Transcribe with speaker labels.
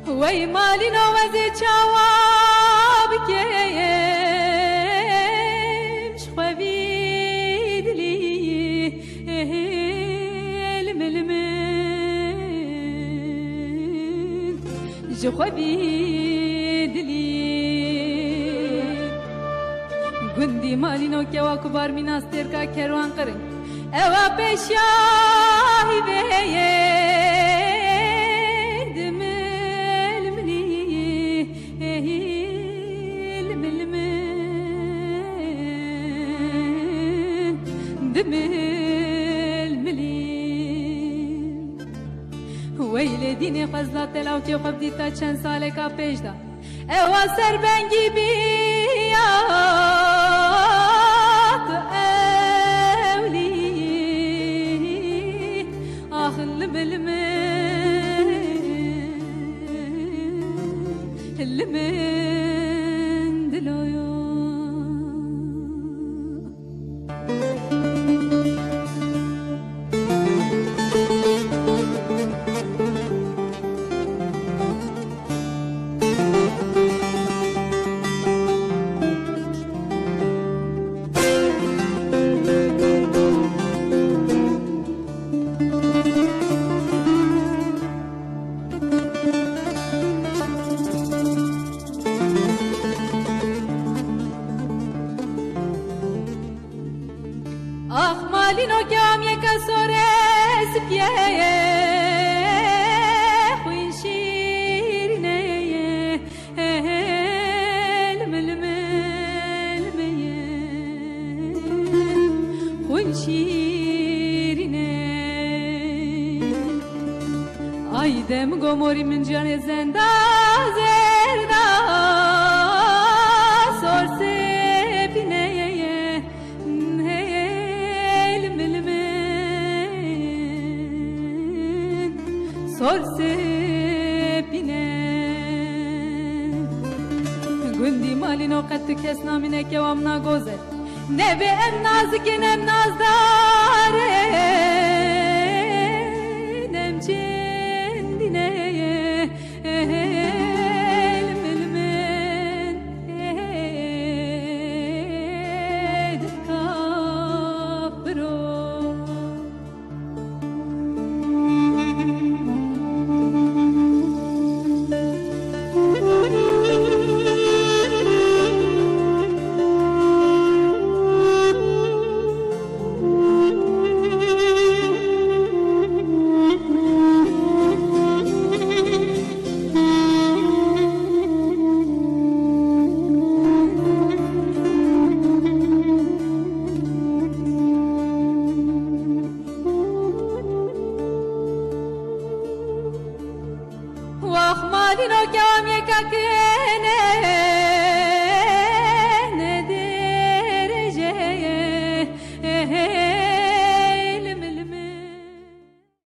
Speaker 1: وی مالی نوازی چاوا بکیم شخوی دلی الملمن جخوی دلی گندی مالی نو که واکبار میناستر کا کروان کرن اوا پیشاهی بید ململی الملمن دململی ویل دینی فضلا تلاوتی و خبدی تا چند ساله کا پیش دا اوا سربنگی بیاد اولی آخل بالمن المن دلویو آخ مالینو کم یک سورس پیه خوی شیرینه الململمیه خوی شیرینه آیدم گموری من جان زنده زرده سورسه sorse pine gundi malino qat kes namine ke amna goze nebe em nazik nem nazdare nem cendine مالینو کم یک کنه